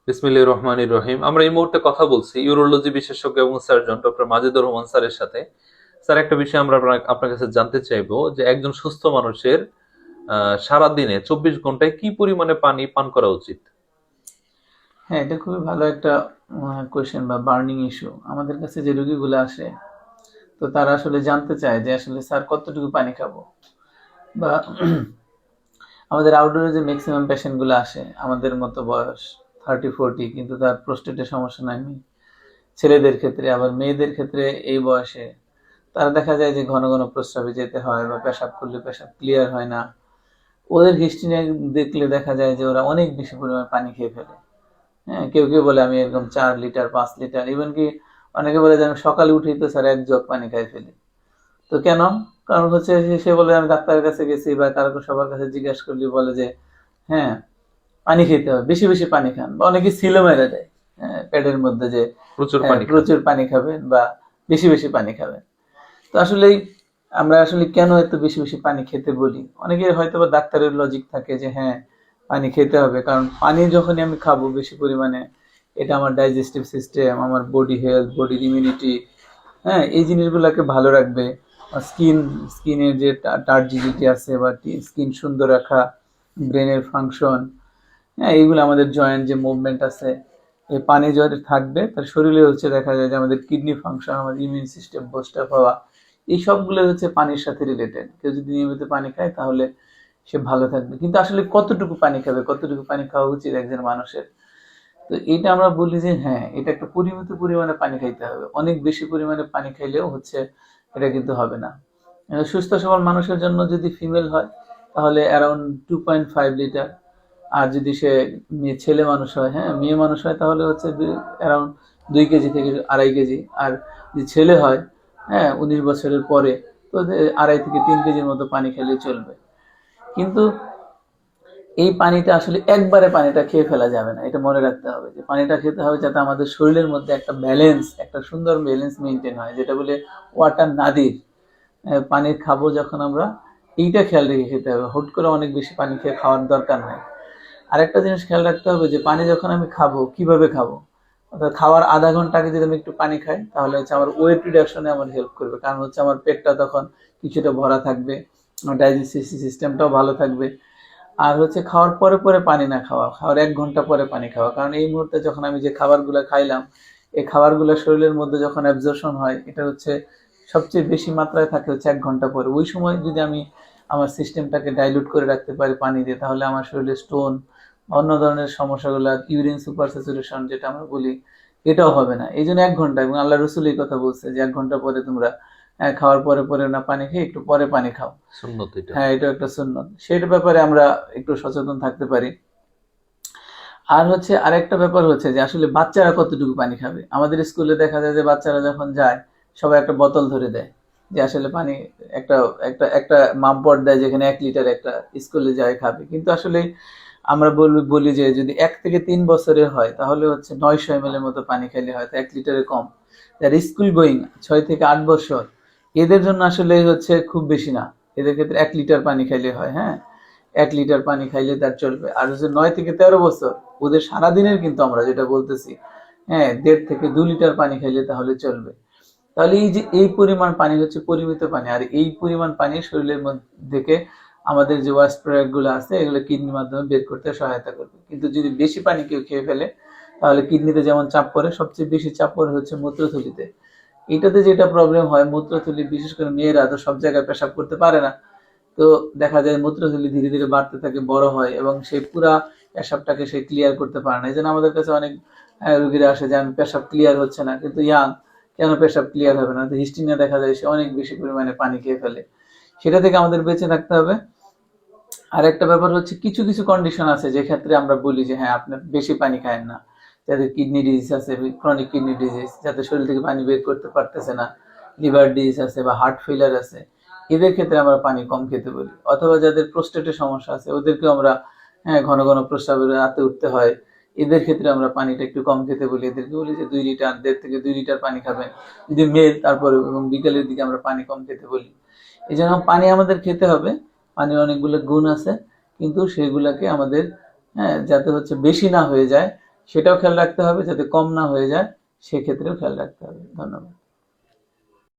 বিসমিল্লাহির রহমানির রহিম। আমরা এই মুহূর্তে কথা বলছি ইউরোলজি বিশেষজ্ঞ এবং সার্জন ডক্টর মাজেদুর রহমান স্যারের সাথে। স্যার, একটা বিষয় আমরা আপনার কাছে জানতে চাইবো যে একজন সুস্থ মানুষের সারা দিনে 24 ঘন্টায় কি পরিমাণে পানি পান করা উচিত? হ্যাঁ, এটা খুবই ভালো একটা কোয়েশ্চেন বা বার্নিং ইস্যু। আমাদের কাছে যে রোগীগুলো আসে, তো তারা আসলে জানতে চায় যে আসলে স্যার কতটুকু পানি খাবো, বা আমাদের আউটডোরে যে ম্যাক্সিমাম পেশেন্টগুলো আসে আমাদের মতো বয়স 30-40, কিন্তু তার প্রোস্টেটের সমস্যা নাই ছেলেদের ক্ষেত্রে। আবার মেয়েদের ক্ষেত্রে এই বয়সে তারা দেখা যায় যে ঘন ঘন প্রস্রাবে যেতে হয়, বা পেশাব করলে পেশাব ক্লিয়ার হয় না। ওদের হিস্ট্রি দেখলে দেখা যায় যে ওরা অনেক বেশি পরিমাণে পানি খেয়ে ফেলে। হ্যাঁ, কেউ কেউ বলে আমি এরকম 4 লিটার 5 লিটার, ইভেন কি অনেকে বলে যে আমি সকালে উঠেই তো স্যার 1 জগ পানি খাই ফেলি। তো কেন? কারণ হচ্ছে সে বলে আমি ডাক্তারের কাছে গেছি, বা কারো সবার কাছে জিজ্ঞাসা করলে বলে যে হ্যাঁ, পানি খেতে হবে, বেশি বেশি পানি খান। বা অনেকে সিলো মেরে দেয় পেটের মধ্যে যে প্রচুর হ্যাঁ পানি খান। প্রচুর পানি খাবেন বা বেশি বেশি পানি খাবেন। তো আসলেই আমরা আসলে কেন এত বেশি বেশি পানি খেতে বলি? অনেকের হয়তো বা ডাক্তারের লজিক থাকে যে হ্যাঁ, পানি খেতে হবে, কারণ পানি যখনই আমি খাবো বেশি পরিমাণে, এটা আমার ডাইজেস্টিভ সিস্টেম, আমার বডি হেলথ, বডির ইমিউনিটি, হ্যাঁ, এই জিনিসগুলোকে ভালো রাখবে। স্কিনের যে টার্জিডিটি আছে, বা স্কিন সুন্দর রাখা, ব্রেনের ফাংশন, হ্যাঁ, এইগুলো আমাদের জয়েন্ট যে মুভমেন্ট আছে, এই পানি যদি থাকবে তার শরীরে হচ্ছে দেখা যায় যে আমাদের কিডনি ফাংশন, আমাদের ইমিউন সিস্টেম বুস্ট আপ হওয়া, এই সবগুলো হচ্ছে পানির সাথে রিলেটেড। কেউ যদি নিয়মিত পানি খায় তাহলে সে ভালো থাকবে। কিন্তু আসলে কতটুকু পানি খাবে, কতটুকু পানি খাওয়া উচিত একজন মানুষের? তো এটা আমরা বলি যে হ্যাঁ, এটা একটা পরিমিত পরিমাণে পানি খাইতে হবে। অনেক বেশি পরিমাণে পানি খাইলেও হচ্ছে এটা কিন্তু হবে না। সুস্থ সবল মানুষের জন্য যদি ফিমেল হয় তাহলে অ্যারাউন্ড 2.5 লিটার। আর যদি সে ছেলে মানুষ হয়, হ্যাঁ, মেয়ে মানুষ হয়, তাহলে হচ্ছে অ্যারাউন্ড 2 কেজি থেকে 2.5 কেজি। আর যদি ছেলে হয়, হ্যাঁ, 19 বছরের পরে, তো 2.5 থেকে 3 কেজির মতো পানি খেলে চলবে। কিন্তু এই পানিটা আসলে একবারে পানিটা খেয়ে ফেলা যাবে না, এটা মনে রাখতে হবে যে পানিটা খেতে হবে যাতে আমাদের শরীরের মধ্যে একটা ব্যালেন্স, একটা সুন্দর ব্যালেন্স মেনটেন হয়, যেটা বলে ওয়াটার নাদির। পানি খাবো যখন আমরা, এইটা খেয়াল রেখে খেতে হবে। হুট করে অনেক বেশি পানি খেয়ে খাওয়ার দরকার নাই। আরেকটা জিনিস খেয়াল রাখতে হবে যে পানি যখন আমি খাবো কিভাবে খাবো। অর্থাৎ খাওয়ার আধা ঘন্টা আগে যদি আমি একটু পানি খাই, তাহলে হচ্ছে আমার ওয়েট রিডাকশনে আমার হেল্প করবে, কারণ হচ্ছে আমার পেটটা তখন কিছুটা ভরা থাকবে, আমার ডাইজেস্টিভ সিস্টেমটাও ভালো থাকবে। আর হচ্ছে খাওয়ার পরে পরে পানি না খাওয়া, খাওয়ার 1 ঘন্টা পরে পানি খাওয়া, কারণ এই মুহূর্তে যখন আমি যে খাবারগুলো খাইলাম, এই খাবারগুলো শরীরের মধ্যে যখন অ্যাবজর্পশন হয়, এটা হচ্ছে সবচেয়ে বেশি মাত্রায় থাকে হচ্ছে 1 ঘন্টা পরে। ওই সময় যদি আমি আমার সিস্টেমটাকে ডাইলুট করে রাখতে পারি পানি দিয়ে, তাহলে আমার শরীরে স্টোন, অন্য ধরনের সমস্যাগুলো, ইউরিন সুপার স্যাচুরেশন যেটা আমরা বলি, এটাও হবে না। এই জন্য 1 ঘন্টা, এবং আল্লাহ রসুল এই কথা বলছে যে 1 ঘন্টা পরে তোমরা খাওয়ার পরে পরে না পানি খেয়ে একটু পরে পানি খাও। সুন্নত এটা। হ্যাঁ, এটা একটা সুন্নত, সেটার ব্যাপারে আমরা একটু সচেতন থাকতে পারি। আর হচ্ছে আরেকটা ব্যাপার হচ্ছে যে আসলে বাচ্চারা কতটুকু পানি খাবে। আমাদের স্কুলে দেখা যায় যে বাচ্চারা যখন যায়, সবাই একটা বোতল ধরে দেয় যে আসলে পানি, একটা একটা একটা মাপবট দেয় যেখানে 1 লিটার একটা স্কুলে যায় খাবে। কিন্তু আসলে আমরা বলি যে যদি 1 থেকে 3 বছরের হয় তাহলে হচ্ছে 900 ml এর মতো পানি খেলে, হয়তো 1 লিটারের কম। যারা স্কুল গোয়িং 6 থেকে 8 বছর, এদের জন্য আসলে হচ্ছে খুব বেশি না। এদের ক্ষেত্রে 1 লিটার পানি খাইলে হয়, হ্যাঁ, 1 লিটার পানি খাইলে তার চলবে। আর হচ্ছে 9 থেকে 13 বছর, ওদের সারাদিনের কিন্তু আমরা যেটা বলতেছি, হ্যাঁ, 1.5 থেকে 2 লিটার পানি খাইলে তাহলে চলবে। তাহলে এই যে এই পরিমাণ পানি হচ্ছে পরিমিত পানি, আর এই পরিমাণ পানি শরীরের মধ্যে থেকে আমাদের যে ওয়াস্ট প্রোডাক্ট গুলো আছে এগুলো কিডনির মাধ্যমে বের করতে সহায়তা করবে। কিন্তু যদি বেশি পানি কেউ খেয়ে ফেলে, তাহলে কিডনিতে যেমন চাপ পড়ে, সবচেয়ে বেশি চাপ পড়ে হচ্ছে মূত্রথলিতে। এটাতে যেটা প্রবলেম হয়, মূত্রথলি, বিশেষ করে মেয়েরা তো সব জায়গায় পেশাব করতে পারে না। তো দেখা যায় মূত্রথলি ধীরে ধীরে বাড়তে থাকে, বড় হয়, এবং সেই পুরা পেশাবটাকে সে ক্লিয়ার করতে পারে না। এই জন্য আমাদের কাছে অনেক রোগীরা আসে যে আমি পেশাব ক্লিয়ার হচ্ছে না, কিন্তু ইয়াং, কেন পেশাব ক্লিয়ার হবে না? তো হিস্টিনে দেখা যায় সে অনেক বেশি পরিমাণে পানি খেয়ে ফেলে। সেটা থেকে আমাদের বেঁচে থাকতে হবে। আর একটা ব্যাপার হচ্ছে কিছু কিছু কন্ডিশন আছে যে ক্ষেত্রে আমরা বলি যে হ্যাঁ, আপনি বেশি পানি খায়েন না। যাদের কিডনি ডিজিজ আছে, ক্রনিক কিডনি ডিজিজ, যাদের শরীর থেকে পানি বের করতে পারতেছে না, লিভার ডিজিজ আছে বা হার্ট ফেলিয়ার আছে, এদের ক্ষেত্রে আমরা পানি কম খেতে বলি। অথবা যাদের প্রোস্টেটের সমস্যা আছে, ওদেরকেও আমরা, হ্যাঁ, ঘন ঘন প্রস্রাবের রাতে উঠতে হয়, এদের ক্ষেত্রে আমরা পানিটা একটু কম খেতে বলি। এদেরকে বলি যে 2 লিটার, 1.5 থেকে 2 লিটার পানি খাবেন যদি মেল। তারপরে এবং বিকেলের দিকে আমরা পানি কম খেতে বলি। এই জন্য পানি আমাদের খেতে হবে। পানির অনেকগুলো গুণ আছে, কিন্তু সেগুলাকে আমাদের, হ্যাঁ, যাতে হচ্ছে বেশি না হয়ে যায়, সেটাও খেয়াল রাখতে হবে যাতে কম না হয়ে যায়, সেক্ষেত্রেও খেয়াল রাখতে হবে। ধন্যবাদ।